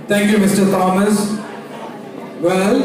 Thank you, Mr. Thomas. Well,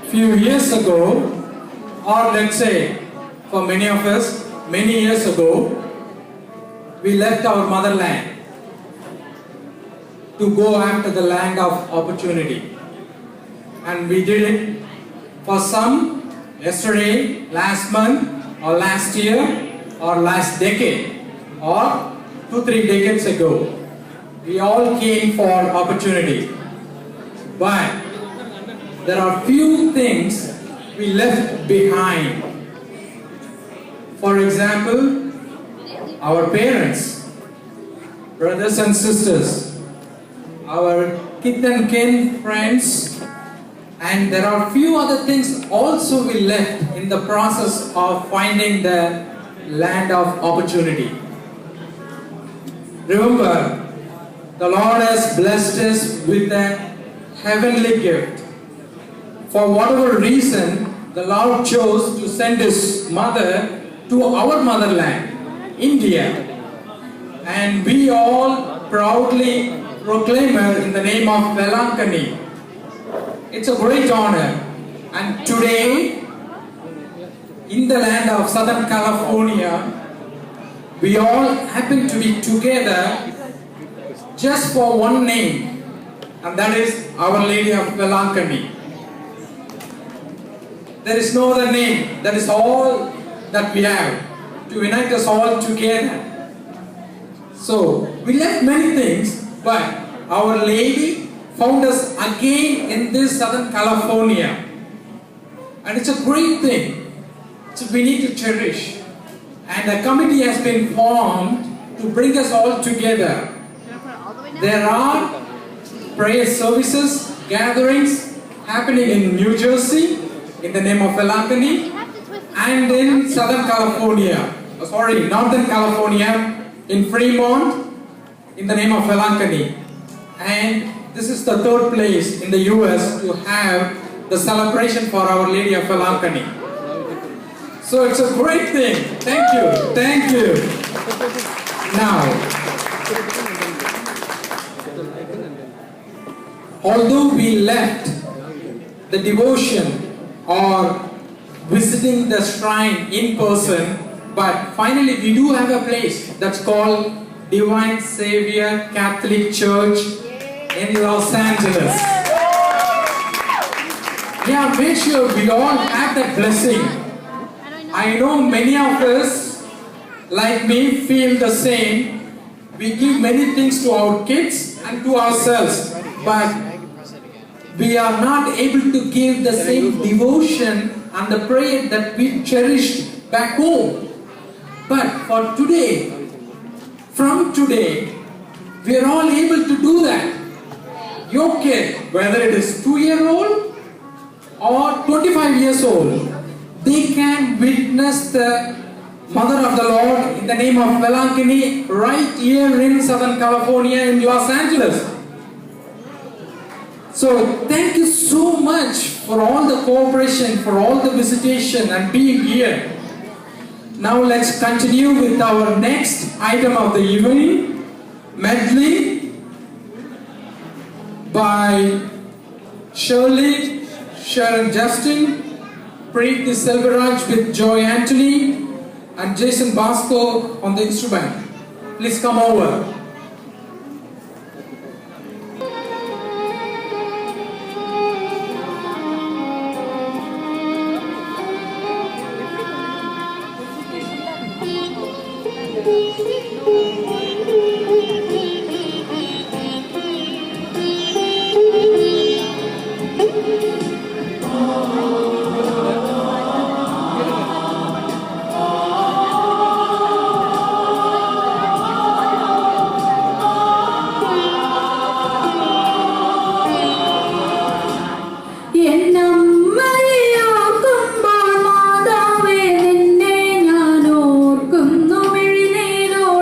few years ago, or let's say for many of us, many years ago, we left our motherland to go after the land of opportunity. And we did it for some yesterday, last month, or last year, or last decade, or 2-3 decades ago. We all came for opportunity. But there are few things we left behind. For example, our parents, brothers and sisters, our kith and kin, friends, and there are few other things also we left in the process of finding the land of opportunity. Remember, the Lord has blessed us with a heavenly gift. For whatever reason, the Lord chose to send His mother to our motherland, India. And we all proudly proclaim her in the name of Velankani. It's a great honor. And today, in the land of Southern California, we all happen to be together just for one name, and that is Our Lady of Velankani. There is no other name. That is all that we have to unite us all together. So, we left many things, but Our Lady found us again in this Southern California. And it's a great thing. So we need to cherish. And a committee has been formed to bring us all together. There are prayer services, gatherings happening in New Jersey in the name of Velankani and in Southern California, Northern California in Fremont in the name of Velankani. And this is the third place in the US to have the celebration for Our Lady of Velankani. So it's a great thing. Thank you. Thank you. Now, although we left the devotion or visiting the shrine in person, but finally we do have a place that's called Divine Savior Catholic Church in Los Angeles. Yeah, make sure we all have that blessing. I know many of us, like me, feel the same. We give many things to our kids and to ourselves, but we are not able to give the same devotion and the prayer that we cherished back home. But for today, from today, we are all able to do that. Your kid, whether it is 2-year-old or 25 years old, they can witness the Mother of the Lord in the name of Velankani right here in Southern California in Los Angeles. So thank you so much for all the cooperation, for all the visitation and being here. Now let's continue with our next item of the evening, medley by Shirley, Sharon Justin, Preeti Selvaraj with Joy Anthony, and Jason Bosco on the instrument. Please come over. ോ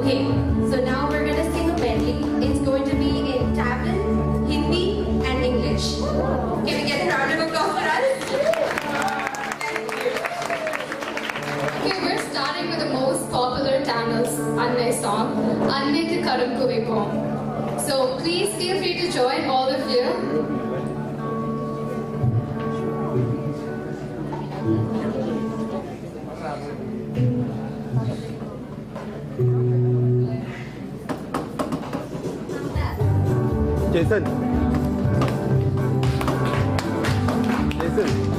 Okay, so now we're gonna sing a medley. It's going to be in Tamil, Hindi, and English. Can we get a round of applause for us? Thank you. Okay, we're starting with the most popular Tamil Annai song, Annaiku Karam Kuvipom. So please feel free to join, all of you. Jason. Jason.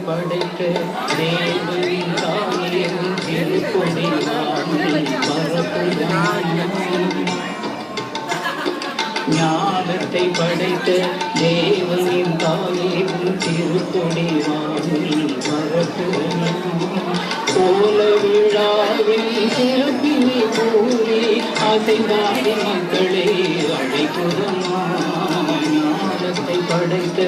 படைத்த தேவனின் தாயே உன் திருக்கொடி வானில் பரப்புகிறாய். ஞானத்தை படைத்த தேவனின் தாயே உன் திருக்கொடி வானில் பரப்புகிறாய். கோல விழாவில் சிறப்பினை கூறி அசைந்தாடி மக்களை அழைக்குதம்மா. ஞானத்தை படைத்த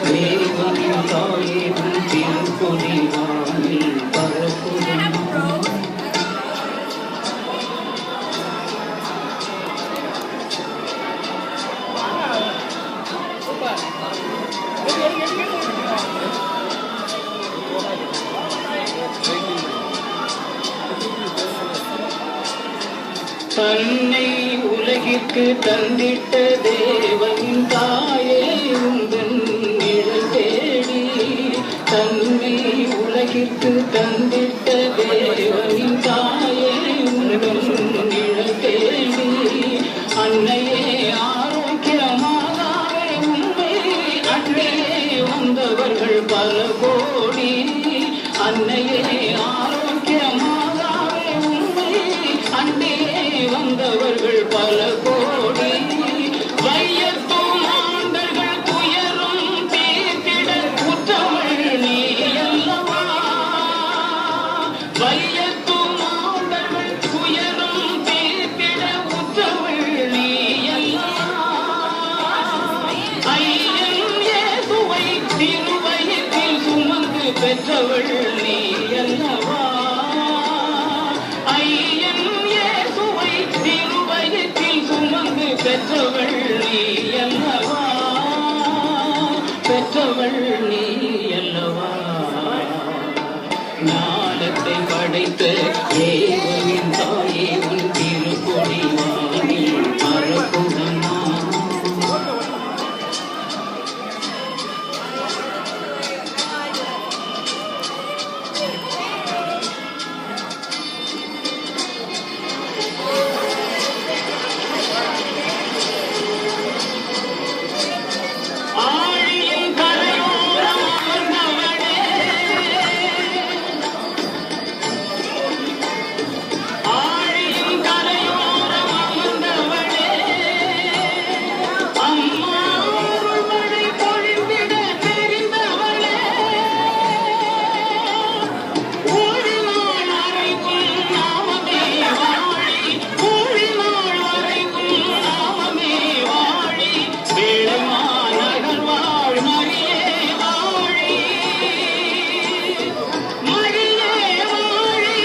தேவனின் தாயே உன் திருக்கொடி வானில் பரப்புதம்மா. தன்னை உலகிற்கு தந்திட்ட தேவனின் தாயே உந்தன் நிழல் தேடி. தன்னை உலகிற்கு தந்திட்ட தேவனின் தாயே உந்தன் நிழல் தேடி. அன்னையே ஆரோக்கியமாகவே உண்மை அன்னையே வந்தவர்கள் பல கோடி. அன்னையே ஆரோக்கியமாகவே உண்மை அன்னையே வந்தவர்கள் பல கோடி. வையத்தும் ஆண்டர்கள் துயரும் தீர்த்திட உற்றவள் நீ அல்லவா. வையத்தும் ஆண்டர்கள் துயரும் தீர்த்திட உற்றவள் நீ அல்லவா. ஐயன் இயேசுவை திருவயிற்றில் சுமந்து பெற்றவள் நீ அல்லவா. ஐயன் இயேசுவை திருவயிற்றில் சுமந்து பெற்றவள் நீ அல்லவா. பெற்றவள் நீ அல்லவா. ஞானத்தை படைத்த தேவனின் தாயே உன் திருக்கொடி வானில் பரப்புதம்மா. ஆழியின் கரையோரம் அமர்ந்தவளே, ஆழியின் கரையோரம் அமர்ந்தவளே, அம்மா அருள் மழை பொழிந்திட தெரிந்தவளே. ஊழினாள் அறைக்குள் நாமமே வாழி, ஊழினாள் அறைக்குள் நாமமே வாழி. வேளைமா நகர் வாழ் மரியே வாழி, மரியே வாழி.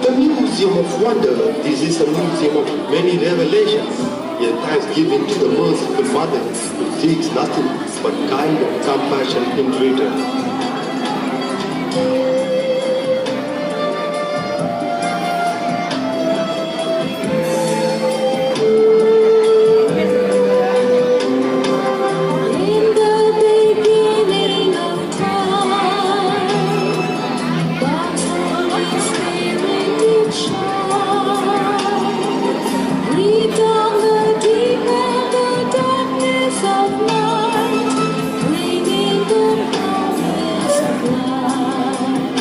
The Museum of Wonder. This is a museum of many revelations. A thanksgiving to the merciful Mother who seeks nothing but kind and compassion in return. In the beginning of time, God's Holy Spirit did shine. Breathe down the deep and the darkness of night, bringing the promise of light.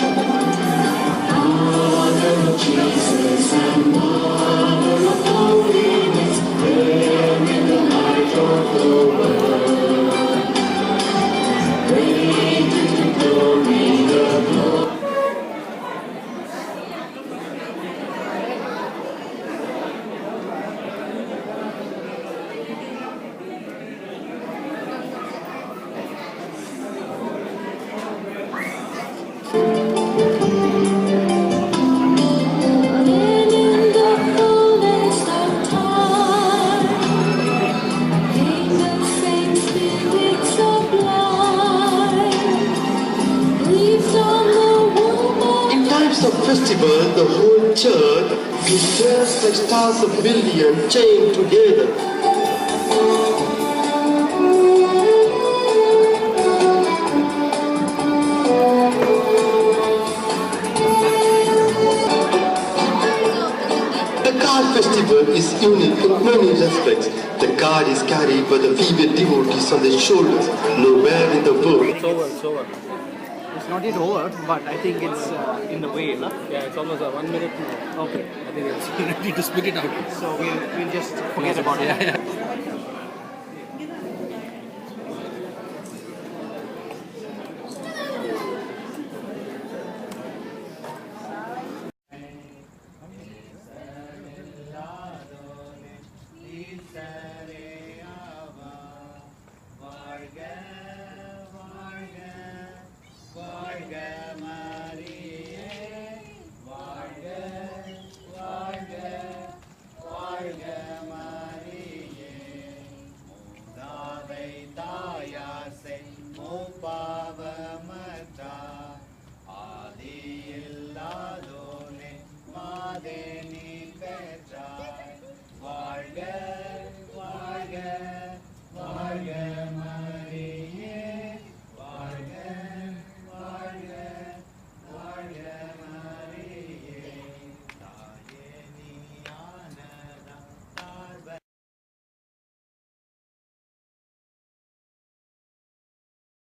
church, we dance like stars of billion chained together. The card festival is unique in many respects. The card is carried by the female devotees on their shoulders, nowhere in the world. It's over. It's not yet over, but I think it's in the way, no? Yeah, it's almost 1 minute. Okay. I think it's ready to split it out. So we'll just forget about it. Yeah.